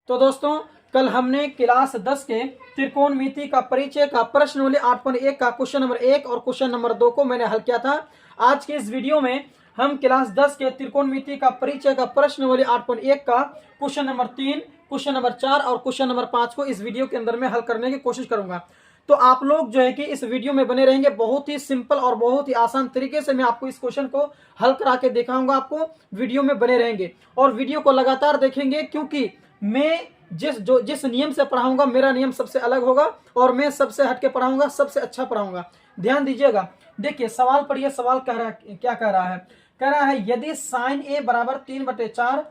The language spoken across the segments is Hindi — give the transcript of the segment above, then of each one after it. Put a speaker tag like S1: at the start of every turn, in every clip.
S1: तो दोस्तों कल हमने क्लास 10 के त्रिकोणमिति का परिचय का प्रश्नावली 8.1 का क्वेश्चन नंबर 1 और क्वेश्चन नंबर 2 को मैंने हल किया था। आज के इस वीडियो में हम क्लास 10 के त्रिकोणमिति का परिचय का प्रश्नावली 8.1 का क्वेश्चन नंबर 3, क्वेश्चन नंबर 4 और क्वेश्चन नंबर 5 को इस वीडियो के अंदर में हल करने की कोशिश करूंगा। तो आप लोग जो है कि इस वीडियो में बने रहेंगे। बहुत ही सिंपल और बहुत ही आसान तरीके से मैं आपको इस क्वेश्चन को हल करा के दिखाऊंगा। आपको वीडियो में बने रहेंगे और वीडियो को लगातार देखेंगे, क्योंकि मैं जिस नियम से पढ़ाऊंगा मेरा नियम सबसे अलग होगा और मैं सबसे हटके पढ़ाऊंगा, सबसे अच्छा पढ़ाऊंगा। ध्यान दीजिएगा। देखिए सवाल पढ़िए। सवाल कह रहा है, क्या कह रहा है? कह रहा है यदि साइन ए बराबर 3/4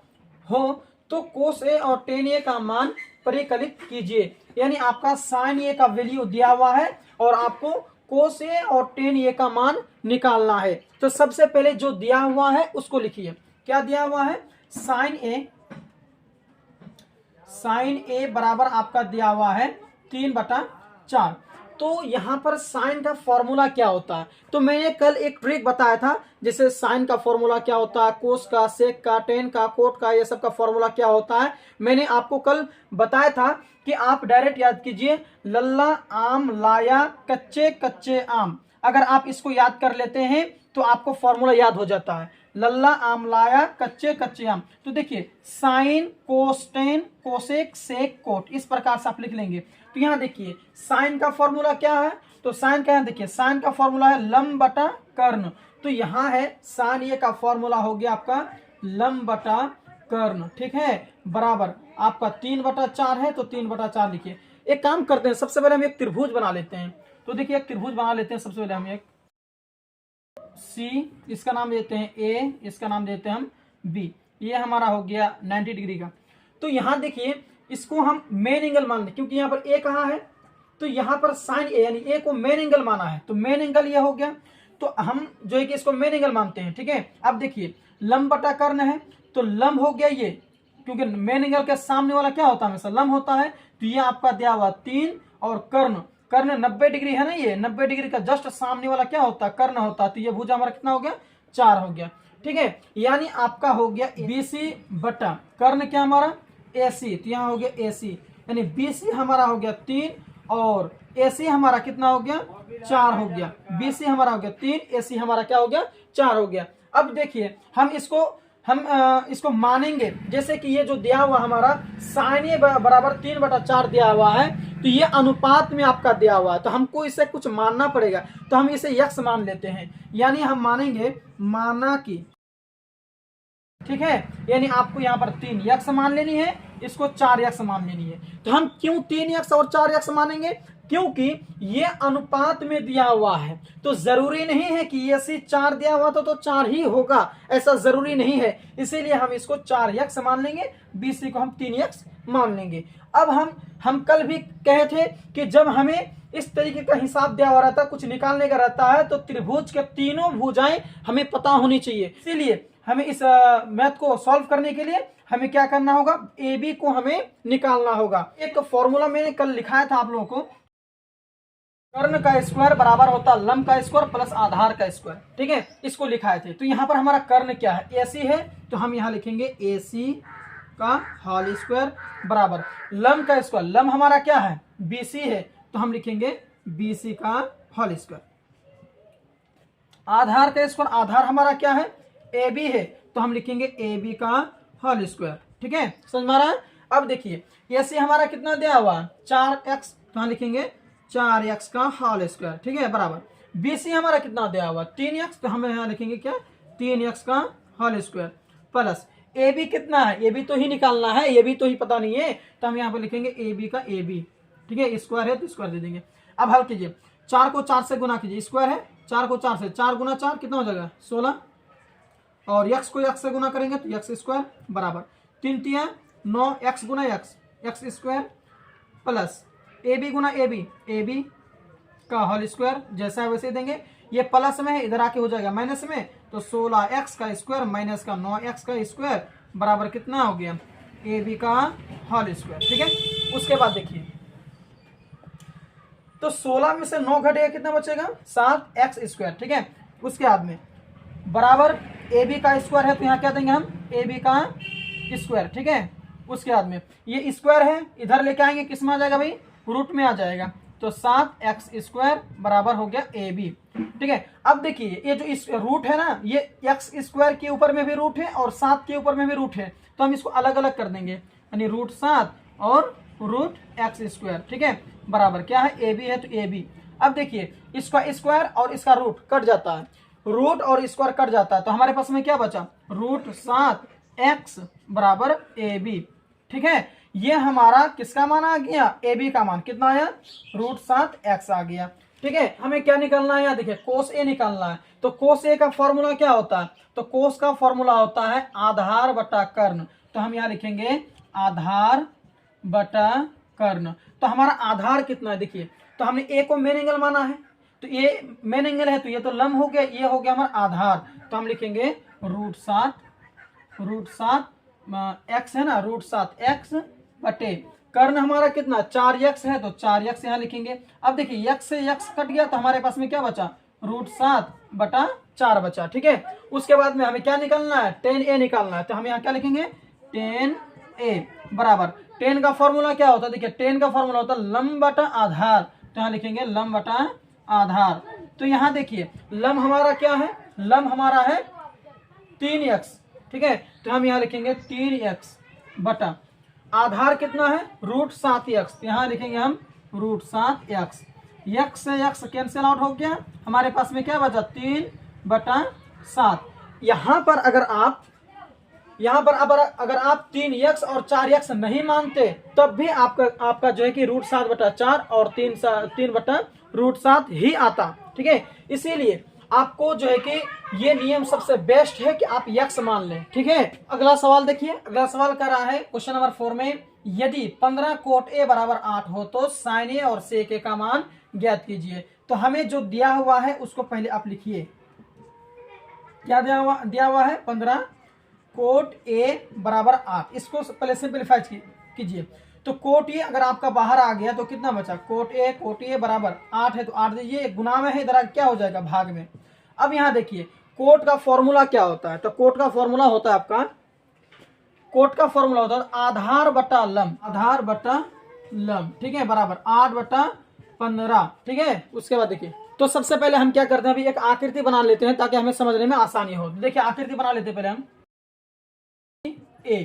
S1: हो तो कोस ए और टेन ए का मान परिकलित कीजिए। यानी आपका साइन ए का वैल्यू दिया हुआ है और आपको कोस ए और टेन ए का मान निकालना है। तो सबसे पहले जो दिया हुआ है उसको लिखिए। क्या दिया हुआ है? साइन ए बराबर आपका दिया हुआ है 3/4। तो यहां पर साइन का फॉर्मूला क्या होता है? तो मैंने कल एक ट्रिक बताया था, जैसे साइन का फॉर्मूला क्या होता है, कोस का, सेक का, टेन का, कोट का, ये सब का फॉर्मूला क्या होता है। मैंने आपको कल बताया था कि आप डायरेक्ट याद कीजिए, लल्ला आम लाया कच्चे कच्चे आम। अगर आप इसको याद कर लेते हैं तो आपको फॉर्मूला याद हो जाता है। लल्ला आम लाया कच्चे कच्चे आम। तो देखिए sine cos tan cosec sec cot, इस प्रकार से आप लिख लेंगे। तो यहाँ देखिए साइन का फॉर्मूला क्या है? तो साइन का, देखिए साइन का फॉर्मूला है लंब बटा कर्ण। तो यहाँ है साइन ये का फॉर्मूला हो गया आपका लंब बटा कर्ण, ठीक है, बराबर आपका 3/4 है तो 3/4 लिखिए। एक काम करते हैं, सबसे पहले हम एक त्रिभुज बना लेते हैं। तो देखिए एक त्रिभुज बना लेते हैं। सबसे पहले हम एक सी, इसका नाम देते हैं ए, इसका नाम देते हैं हम बी। ये हमारा हो गया 90 डिग्री का। तो यहाँ देखिए इसको हम मेन एंगल मान लें, क्योंकि यहाँ पर ए कहाँ है, तो यहाँ पर साइन ए यानी ए को मेन एंगल माना है, तो मेन एंगल ये हो गया। तो हम जो है कि इसको मेन एंगल मानते हैं, ठीक है। अब देखिए लंब बटा कर्ण है, तो लंब हो गया ये, क्योंकि मेन एंगल के सामने वाला क्या होता है, हमेशा लंब होता है। तो ये आपका दिया हुआ 3 और कर्ण 90 डिग्री है ना, ये 90 डिग्री का जस्ट सामने वाला क्या होता है, कर्ण होता है। तो ये भुजा हमारा कितना हो गया, 4 हो गया, ठीक है। यानी आपका हो गया BC बटा कर्ण क्या हमारा AC। तो यहाँ हो गया AC, यानी BC हमारा हो गया 3 और AC हमारा कितना हो गया, 4 हो गया। BC हमारा हो गया 3, AC हमारा क्या हो गया, 4 हो गया। अब देखिए हम इसको मानेंगे, जैसे कि ये जो दिया हुआ हमारा साइन ए बराबर 3/4 दिया हुआ है, तो ये अनुपात में आपका दिया हुआ है, तो हमको इसे कुछ मानना पड़ेगा। तो हम इसे यक्स मान लेते हैं, यानी हम मानेंगे माना कि, ठीक है, यानी आपको यहाँ पर 3 यक्स मान लेनी है, इसको 4 यक्स मान लेनी है। तो हम क्यों 3 यक्स और 4 यक्स मानेंगे? क्योंकि ये अनुपात में दिया हुआ है, तो जरूरी नहीं है कि ये सी 4 दिया हुआ तो 4 ही होगा, ऐसा जरूरी नहीं है। इसीलिए हम इसको 4 यक्स मान लेंगे, BC को हम 3 यक्स मान लेंगे। अब हम कल भी कहे थे कि जब हमें इस तरीके का हिसाब दिया हुआ रहता है, कुछ निकालने का रहता है, तो त्रिभुज के तीनों भुजाएं हमें पता होनी चाहिए। इसीलिए हमें इस मैथ को सॉल्व करने के लिए हमें क्या करना होगा, AB को हमें निकालना होगा। एक फॉर्मूला मैंने कल लिखाया था आप लोगों को, कर्ण का स्क्वायर बराबर होता है लंब का स्क्वायर प्लस आधार का स्क्वायर, ठीक है, इसको लिखाए थे। तो यहाँ पर हमारा कर्ण क्या है, AC है, तो हम यहाँ लिखेंगे AC का होल स्क्वायर बराबर लंब का स्क्वायर, लंब हमारा क्या है, BC है, तो हम लिखेंगे BC का होल स्क्वायर। आधार का स्क्वायर, आधार हमारा क्या है, AB है, तो हम लिखेंगे AB का होल स्क्वायर, ठीक है, समझ में आ रहा है। अब देखिए AC हमारा कितना दिया हुआ, 4x, तो हम लिखेंगे 4x का होल स्क्वायर, ठीक है, बराबर BC हमारा कितना दिया हुआ 3x, तो हम यहाँ लिखेंगे क्या, 3x का होल स्क्वायर प्लस AB कितना है, AB तो ही निकालना है, AB तो ही पता नहीं है, तो हम यहाँ पर लिखेंगे AB का AB, ठीक है, स्क्वायर है तो स्क्वायर दे देंगे। अब हल कीजिए, 4 को 4 से गुना कीजिए, स्क्वायर है, 4 को 4 से, 4 गुना 4 कितना हो जाएगा 16, और x को x से गुना करेंगे तो x स्क्वायर बराबर 3 तिया 9, x गुना x स्क्वायर प्लस AB गुना AB का होल स्क्वायर, जैसा है वैसे देंगे। ये प्लस में है, इधर आके हो जाएगा माइनस में, तो 16x का स्क्वायर माइनस का 9x का स्क्वायर बराबर कितना हो गया, AB का होल स्क्वायर, ठीक है। उसके बाद देखिए, तो 16 में से 9 घटेगा, कितना बचेगा 7x स्क्वायर, ठीक है। उसके बाद में बराबर AB का स्क्वायर है, तो यहाँ क्या देंगे हम AB का स्क्वायर, ठीक है, उसके बाद में ये स्क्वायर है, इधर लेके आएंगे, किस में आ जाएगा भाई, रूट में आ जाएगा। तो 7x² बराबर हो गया AB। ठीक है, अब देखिए ये जो इस रूट है ना, ये x² के ऊपर में भी रूट है और 7 के ऊपर में भी रूट है, तो हम इसको अलग अलग कर देंगे, यानी √7 और √x²। ठीक है, बराबर क्या है, AB है तो AB। अब देखिए इसका स्क्वायर और इसका रूट कट जाता है, रूट और स्क्वायर कट जाता है, तो हमारे पास में क्या बचा, √7x बराबर AB। ठीक है, ये हमारा किसका मान आ गया, AB का मान कितना आया, √7x आ गया। ठीक है, हमें क्या निकालना है, यहाँ देखिए कोस A निकालना है। तो कोस A का फॉर्मूला क्या होता है, तो कोस का फॉर्मूला होता है आधार बटा कर्ण। तो हम यहाँ लिखेंगे आधार बटा कर्ण। तो हमारा आधार कितना है, देखिए तो हमने A को मेन एंगल माना है, तो ये मेन एंगल है, तो ये तो लंब हो गया, ये हो गया हमारा आधार। तो हम लिखेंगे √7 x है ना, √7x बटे कर्ण हमारा कितना 4x है, तो 4x यहाँ लिखेंगे। अब देखिए x से x कट गया, तो हमारे पास में क्या बचा, √7 बटा 4 बचा। ठीक है, उसके बाद में हमें क्या निकालना है, tan A निकालना है। तो हम यहाँ क्या लिखेंगे, tan A बराबर, tan का फॉर्मूला क्या होता है, देखिए tan का फॉर्मूला होता है लंब बटा आधार। तो यहाँ लिखेंगे लंब बटा आधार। तो यहाँ देखिए लंब हमारा क्या है, लंब हमारा है 3x। ठीक है, तो हम यहाँ लिखेंगे 3x बटा आधार कितना है, √7x। यहाँ लिखेंगे हम √7x। x से x कैंसिल आउट हो गया, हमारे पास में क्या बचा, 3/7। यहाँ पर अगर आप अगर आप 3x और 4x नहीं मानते, तब भी आपका जो है कि √7/4 और 3/√7 ही आता। ठीक है, इसीलिए आपको जो है कि ये नियम सबसे बेस्ट है कि आप x मान लें। ठीक है, अगला सवाल देखिए, अगला सवाल कर रहा है क्वेश्चन नंबर 4 में, यदि 15 कोट A बराबर 8 हो तो sin A और sec A का मान ज्ञात कीजिए। तो हमें जो दिया हुआ है उसको पहले आप लिखिए, क्या दिया हुआ है, 15 कोट A बराबर 8, इसको पहले सिंपलीफाई कीजिए। तो कोट A अगर आपका बाहर आ गया तो कितना बचा, कोट A बराबर 8 है, तो 8 दीजिए, गुना में है, इधर क्या हो जाएगा, भाग में। अब यहाँ देखिए कोट का फॉर्मूला क्या होता है, तो कोट का फॉर्मूला होता है आपका, कोट का फॉर्मूला होता है आधार बटा लंब, आधार बटा लंब। ठीक है, बराबर 8/15। ठीक है, उसके बाद देखिए, तो सबसे पहले हम क्या करते हैं, अभी एक आकृति बना लेते हैं ताकि हमें समझने में आसानी हो। देखिए आकृति बना लेते हैं पहले हम A।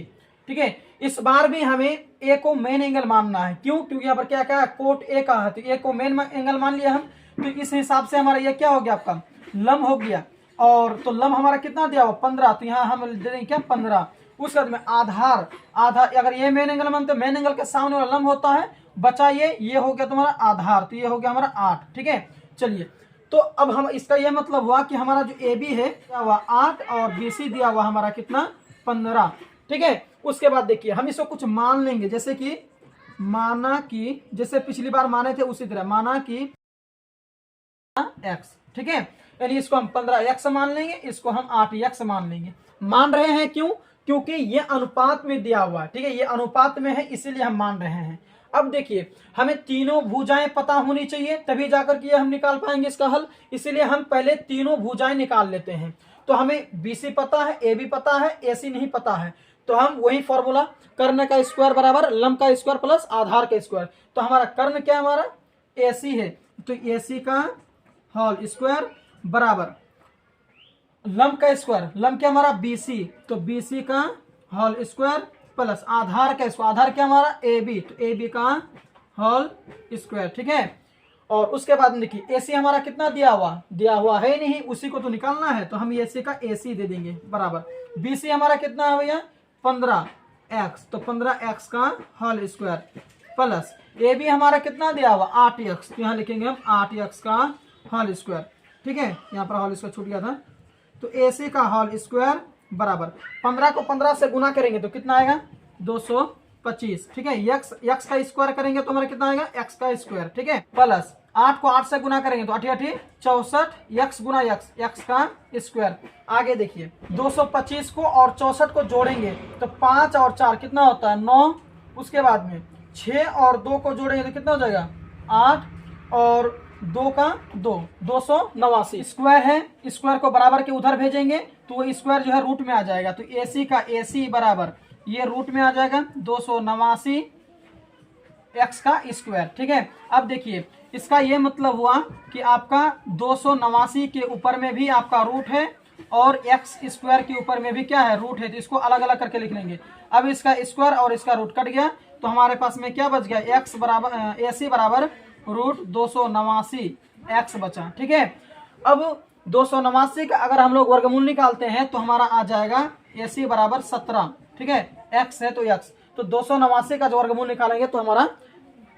S1: ठीक है, इस बार भी हमें A को मेन एंगल मानना है, क्यों, क्योंकि यहाँ पर क्या कहा, कोट A का है, तो A को मेन एंगल मान लिया हम। तो इस हिसाब से हमारा ये क्या हो गया, आपका लंब हो गया। और तो लंब हमारा कितना दिया हुआ, 15, तो यहाँ हम दे देंगे क्या, 15। उसके बाद में आधार, अगर ये मेन एंगल मानते, मेन एंगल के सामने वाला लंब होता है, बचा ये हो गया तुम्हारा आधार, तो ये हो गया हमारा 8। ठीक है, चलिए, तो अब हम इसका यह मतलब हुआ कि हमारा जो AB है दिया हुआ 8 और BC दिया हुआ हमारा कितना, 15। ठीक है, उसके बाद देखिए हम इसको कुछ मान लेंगे, जैसे कि माना कि, जैसे पिछली बार माने थे उसी तरह, माना कि x। ठीक है, यानी इसको हम 15x मान लेंगे, इसको हम 8x मान लेंगे। मान रहे हैं क्यों, क्योंकि ये अनुपात में दिया हुआ है। ठीक है, ये अनुपात में है, इसीलिए हम मान रहे हैं। अब देखिए हमें तीनों भुजाएं पता होनी चाहिए, तभी जाकर के हम निकाल पाएंगे इसका हल, इसीलिए हम पहले तीनों भुजाएं निकाल लेते हैं। तो हमें BC पता है, AB पता है, AC नहीं पता है, तो हम वही फॉर्मूला, कर्ण का स्क्वायर बराबर लंब का स्क्वायर प्लस आधार का स्क्वायर। तो हमारा कर्ण क्या हमारा AC है, तो AC का होल स्क्वायर बराबर लंब का स्क्वायर, लंब क्या हमारा BC, तो BC का होल स्क्वायर प्लस आधार का स्क्वायर, आधार क्या हमारा AB, तो AB का होल स्क्वायर। ठीक है, और उसके बाद देखिए AC हमारा कितना दिया हुआ है नहीं, उसी को तो निकालना है, तो हम AC का AC दे देंगे बराबर BC हमारा कितना है भैया, 15x, तो 15x का होल स्क्वायर प्लस AB हमारा कितना दिया हुआ 8x, तो यहाँ लिखेंगे हम 8x का होल स्क्वायर। ठीक है, यहाँ पर होल स्क्वायर छूट गया था, तो AC का होल स्क्वायर बराबर 15 को 15 से गुना करेंगे तो कितना आएगा, 225। ठीक है, x का स्क्वायर करेंगे तो हमारा कितना आएगा, x का स्क्वायर। ठीक है, प्लस 8 को 8 से गुना करेंगे तो 8 8 64, x गुना x का स्क्वायर। आगे देखिए 225 को और 64 को जोड़ेंगे तो 5 और 4 कितना होता है, 9। उसके बाद में 6 और 2 को जोड़ेंगे तो कितना हो जाएगा, 8 और 2 का 2, 289। स्क्वायर है, स्क्वायर को बराबर के उधर भेजेंगे तो वो स्क्वायर जो है रूट में आ जाएगा, तो AC का AC बराबर ये रूट में आ जाएगा 289 एक्स का स्क्वायर। ठीक है, अब देखिए इसका ये मतलब हुआ कि आपका 289 के ऊपर में भी आपका रूट है और एक्स स्क्वायर के ऊपर में भी क्या है, रूट है। तो इसको अलग अलग करके लिख लेंगे। अब इसका स्क्वायर और इसका रूट कट गया तो हमारे पास में क्या बच गया, एक्स बराबर AC बराबर रूट 289 एक्स बचा। ठीक है, अब 289 का अगर हम लोग वर्गमूल निकालते हैं तो हमारा आ जाएगा AC बराबर 17। ठीक है, एक्स है तो एक्स, तो 289 का जो वर्गमूल निकालेंगे तो हमारा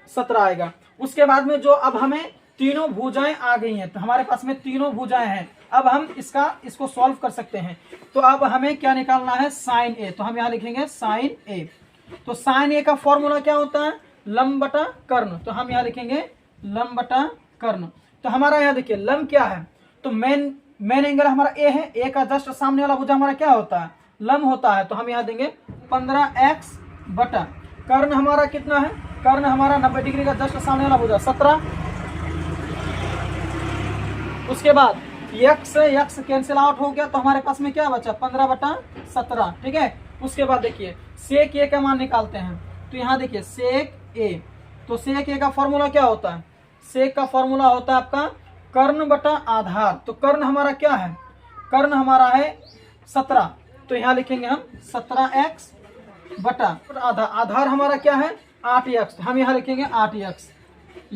S1: 17 आएगा। उसके बाद में जो अब हमें तीनों भुजाएं आ गई हैं, तो हमारे पास में तीनों भुजाएं हैं। अब हम इसको सॉल्व कर सकते हैं। तो अब हमें क्या निकालना है, साइन ए। तो हम यहाँ लिखेंगे साइन ए। तो साइन ए का फॉर्मूला क्या होता है, लंब बटा कर्ण। तो हम यहाँ लिखेंगे लंब बटा कर्ण। तो हमारा यहाँ देखिए लंब क्या है, तो मेन एंगल हमारा ए है। ए का जस्ट सामने वाला भुजा हमारा क्या होता है, लंब होता है। तो हम यहाँ देंगे 15x बटा कर्ण हमारा कितना है, कर्ण हमारा 90 डिग्री का जस्ट सामने वाला भुजा 17। उसके बाद x कैंसिल आउट हो गया तो हमारे पास में क्या बचा, 15 बटा 17। ठीक है, उसके बाद देखिए सेक ए का मान निकालते हैं। तो यहाँ देखिए सेक ए, तो सेक ए का फॉर्मूला क्या होता है, सेक का फॉर्मूला होता है आपका कर्ण बटा आधार। तो कर्ण हमारा क्या है, कर्ण हमारा है 17। तो यहाँ लिखेंगे हम 17x बटा आधार हमारा क्या है 8x। हम यहाँ लिखेंगे 8x।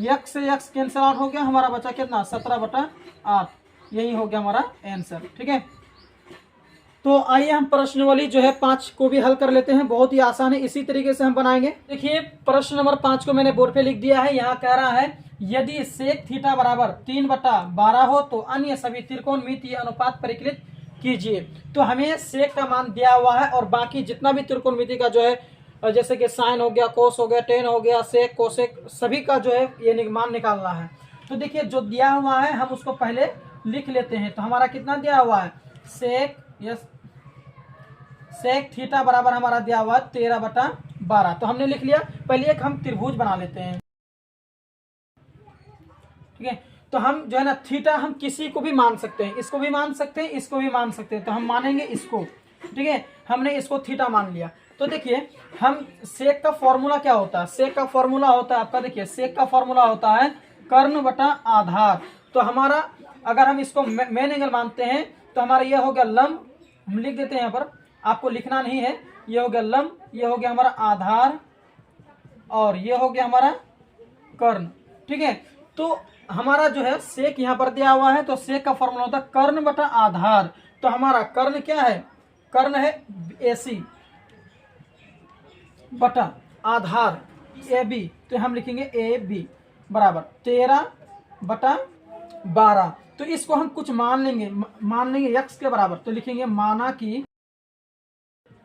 S1: x से x कैंसिल आउट हो गया, हमारा बचा कितना 17 बटा 8। यही हो गया हमारा आंसर। ठीक है, तो आइए हम प्रश्नावली जो है 5 को भी हल कर लेते हैं। बहुत ही आसान है, इसी तरीके से हम बनाएंगे। देखिए प्रश्न नंबर 5 को मैंने बोर्ड पे लिख दिया है। यहाँ कह रहा है यदि सेक थीटा बराबर 3/12 हो तो अन्य सभी त्रिकोणमितीय अनुपात परिकलित कीजिए। तो हमें सेक का मान दिया हुआ है और बाकी जितना भी त्रिकोणमिति का जो है, जैसे कि साइन हो गया, कोस हो गया, टेन हो गया, सेक कोसेक, सभी का जो है ये मान निकालना है। तो देखिए जो दिया हुआ है हम उसको पहले लिख लेते हैं। तो हमारा कितना दिया हुआ है, सेक थीटा बराबर हमारा दिया हुआ है 13/12। तो हमने लिख लिया। पहले एक हम त्रिभुज बना लेते हैं। ठीक है, तो हम जो है ना थीटा हम किसी को भी मान सकते हैं, इसको भी मान सकते हैं, इसको भी मान सकते हैं। तो हम मानेंगे इसको। ठीक है, हमने इसको थीटा मान लिया। तो देखिए हम सेक का फॉर्मूला क्या होता है, सेक का फॉर्मूला होता है आपका, देखिए सेक का फॉर्मूला होता है कर्ण बटा आधार। तो हमारा अगर हम इसको मेन एंगल मानते हैं तो हमारा यह हो गया लंब, हम लिख देते हैं यहाँ पर, आपको लिखना नहीं है। ये हो गया लंब, ये हो गया हमारा आधार और ये हो गया हमारा कर्ण। ठीक है, तो हमारा जो है सेक यहाँ पर दिया हुआ है। तो सेक का फॉर्मूला होता है कर्ण बटा आधार। तो हमारा कर्ण क्या है, कर्ण है AC बटा आधार AB। तो हम लिखेंगे AB बराबर 13/12। तो इसको हम कुछ मान लेंगे x के बराबर। तो लिखेंगे माना कि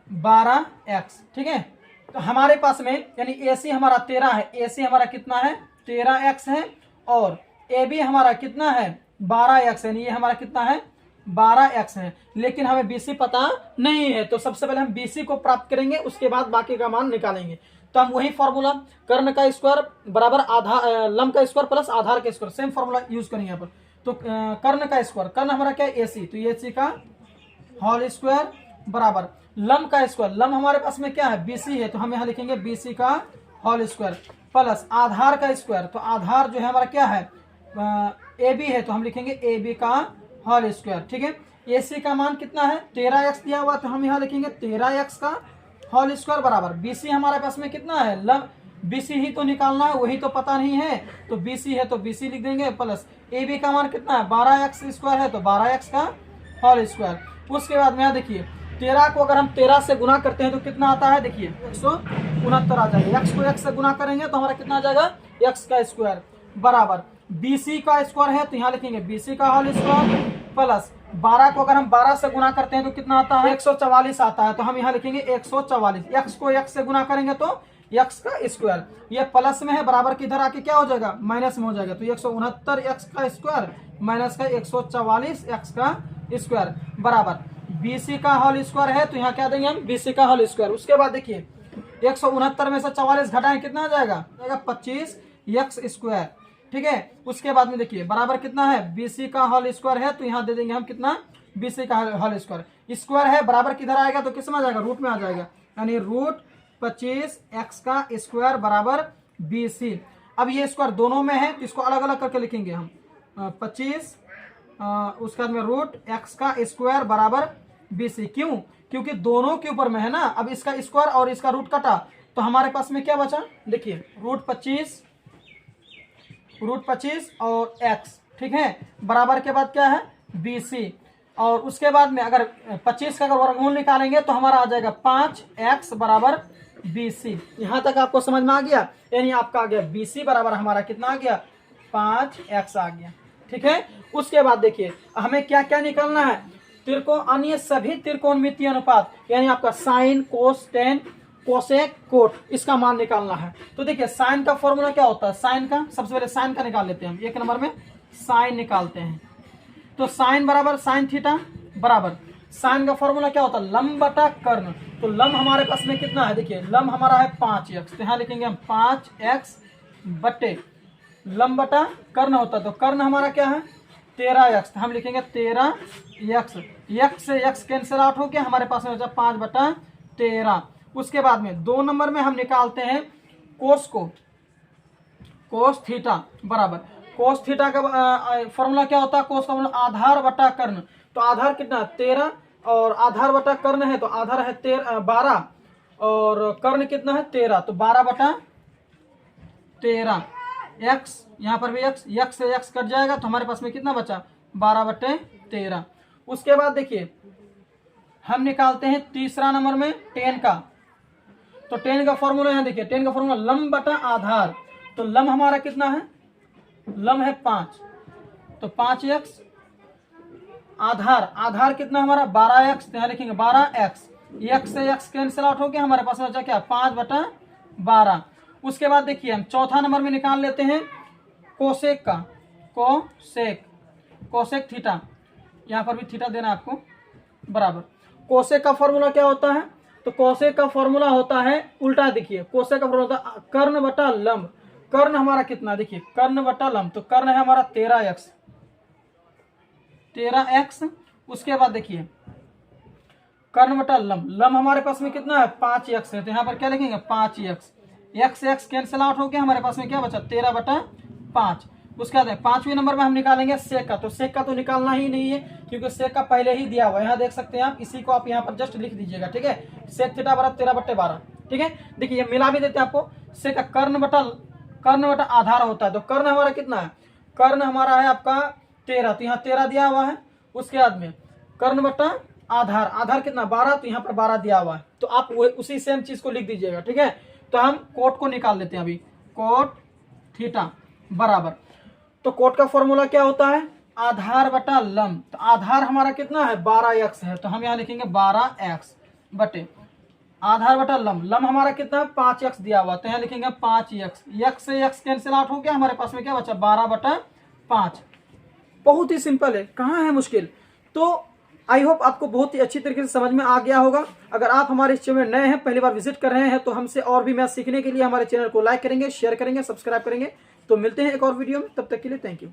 S1: 12x। ठीक है, तो हमारे पास में यानी AC हमारा 13 है, AC हमारा कितना है 13x है और AB हमारा कितना है 12x, यानी ये हमारा कितना है 12x है। लेकिन हमें BC पता नहीं है, तो सबसे पहले हम BC को प्राप्त करेंगे, उसके बाद बाकी का मान निकालेंगे। तो हम वही फॉर्मूला कर्ण का स्क्वायर बराबर आधार, लंब का स्क्वायर प्लस आधार का स्क्वायर, सेम फॉर्मूला यूज करेंगे यहाँ पर। तो कर्ण का स्क्वायर, कर्ण हमारा क्या है AC, तो AC का होल स्क्वायर बराबर लंब का स्क्वायर, लंब हमारे पास में क्या है BC है, तो हम यहाँ लिखेंगे BC का होल स्क्वायर प्लस आधार का स्क्वायर। तो आधार जो है हमारा क्या है AB है, तो हम लिखेंगे AB का होल स्क्वायर। ठीक है, AC का मान कितना है 13x दिया हुआ, तो हम यहाँ लिखेंगे 13x का होल स्क्वायर बराबर BC हमारे पास में कितना है, लंब BC ही तो निकालना है, वही तो पता नहीं है। तो BC है तो BC लिख देंगे प्लस AB का मान कितना है 12x स्क्वायर है, तो 12x का होल स्क्वायर। उसके बाद में यहाँ देखिए 13 को अगर हम 13 से गुना करते हैं तो कितना आता है, देखिए 169 आ जाएगा। x को x से गुना करेंगे तो हमारा कितना आ जाएगा x का स्क्वायर बराबर BC का स्क्वायर है, तो यहाँ लिखेंगे BC का होल स्क्वायर प्लस 12 को अगर हम 12 से गुना करते हैं तो कितना आता है 144 आता है। तो हम यहाँ लिखेंगे 144, x को x से गुना करेंगे तो x का स्क्वायर, ये प्लस में है बराबर की इधर आके क्या हो जाएगा माइनस में हो जाएगा। तो 169 x का स्क्वायर माइनस का 144 x का स्क्वायर बराबर BC का होल स्क्वायर है, तो यहाँ क्या देंगे हम BC का होल स्क्वायर। उसके बाद देखिए 169 में से 44 घटाएं कितना आ जाएगा 25 x स्क्वायर। ठीक है, उसके बाद में देखिए बराबर कितना है BC का होल स्क्वायर है, तो यहाँ दे देंगे हम कितना BC का होल स्क्वायर। स्क्वायर है बराबर किधर आएगा तो किस में आ जाएगा रूट में आ जाएगा, यानी रूट 25 x का स्क्वायर बराबर BC। अब ये स्क्वायर दोनों में है तो इसको अलग अलग करके लिखेंगे हम 25 उसके बाद में रूट x का स्क्वायर बराबर BC। क्यों? क्योंकि दोनों के ऊपर में है ना। अब इसका स्क्वायर और इसका रूट कटा तो हमारे पास में क्या बचा, देखिए रूट 25 और x, ठीक है, बराबर के बाद क्या है BC। और उसके बाद में अगर 25 का अगर वर्गमूल निकालेंगे तो हमारा आ जाएगा 5x बराबर BC। यहां तक आपको समझ में आ गया? यानी आपका आ गया BC बराबर हमारा कितना आ गया 5x आ गया, ठीक है। उसके बाद देखिए हमें क्या क्या निकालना है, त्रिकोण अन्य सभी त्रिकोणमितीय अनुपात, यानी आपका sine cos tan cosec cot, इसका मान निकालना है। तो देखिए साइन का फॉर्मूला क्या होता है, साइन का सबसे पहले साइन का निकाल लेते हैं हम। एक नंबर में साइन निकालते हैं तो साइन बराबर साइन थीटा बराबर, साइन का फॉर्मूला क्या होता है लंब बटा कर्ण। तो लंब हमारे पास में कितना है, देखिए लंब हमारा है 5x, तो यहाँ लिखेंगे हम 5x बटे लंब बटा कर्ण होता है, तो कर्ण हमारा क्या है 13x, तो हम लिखेंगे 13x। x से x कैंसिल आउट हो गया, हमारे पास में बचा 5/13। उसके बाद में 2 नंबर में हम निकालते हैं कोस को, कोस थीटा बराबर, कोस थीटा का फॉर्मूला क्या होता है, कोस का फॉर्मूला आधार बटा कर्ण। तो आधार कितना 13 और आधार बटा कर्ण है तो आधार है 12 और कर्ण कितना है 13, तो 12/13। x यहाँ पर भी x से x कट जाएगा तो हमारे पास में कितना बचा 12/13। उसके बाद देखिए हम निकालते हैं तीसरा नंबर में टेन का। तो टेन का फॉर्मूला यहाँ देखिए, टेन का फॉर्मूला लंब बटा आधार। तो लंब हमारा कितना है, लंब है 5, तो 5x, आधार कितना हमारा 12x, तो यहाँ लिखेंगे 12x। x से x कैंसिल आउट हो गया, हमारे पास बचा क्या 5/12। उसके बाद देखिए हम चौथा नंबर में निकाल लेते हैं कोसेक का, कोसेक थीटा, यहाँ पर भी थीटा देना आपको बराबर। कोसेक का फॉर्मूला क्या होता है, तो कोसेक का फॉर्मूला होता है उल्टा, देखिए कोसेक का फॉर्मूला होता है कर्ण बटा लंब। कर्ण हमारा कितना, देखिए कर्ण बटा लंब, तो कर्ण है हमारा 13x। उसके बाद देखिए कर्ण बटा लंब, लंब हमारे पास में कितना है 5x है, तो यहाँ पर क्या लिखेंगे 5x। x से x कैंसिल आउट हो गया, हमारे पास में क्या बचा 13/5। उसके बाद 5वें नंबर में हम निकालेंगे सेक का। तो सेक का तो निकालना ही नहीं है क्योंकि सेक का पहले ही दिया हुआ है, यहाँ देख सकते हैं आप, इसी को आप यहाँ पर जस्ट लिख दीजिएगा, ठीक है। सेक थीटा बराबर 13/12, ठीक है। देखिए ये मिला भी देते हैं आपको, सेक का कर्ण बटा आधार होता है। तो कर्ण हमारा कितना है, कर्ण हमारा है आपका 13, तो यहाँ 13 दिया हुआ है। उसके बाद में कर्ण बटा आधार कितना 12, तो यहाँ पर 12 दिया हुआ है, तो आप उसी सेम चीज को लिख दीजिएगा, ठीक है। तो हम कोट को निकाल लेते हैं अभी, कोट थीटा बराबर, तो कोट का फॉर्मूला क्या होता है आधार बटा लंब। तो आधार हमारा कितना है 12x है, तो हम यहाँ लिखेंगे 12x बटे आधार बटा लंब, लंब हमारा कितना है 5x दिया हुआ, तो यहाँ लिखेंगे 5x। x से x कैंसिल आउट हो गया, हमारे पास में क्या बचा 12/5। बहुत ही सिंपल है, कहाँ है मुश्किल। तो आई होप आपको बहुत ही अच्छी तरीके से समझ में आ गया होगा। अगर आप हमारे इस चैनल में नए हैं, पहली बार विजिट कर रहे हैं, तो हमसे और भी मैथ सीखने के लिए हमारे चैनल को लाइक करेंगे, शेयर करेंगे, सब्सक्राइब करेंगे। तो मिलते हैं एक और वीडियो में, तब तक के लिए थैंक यू।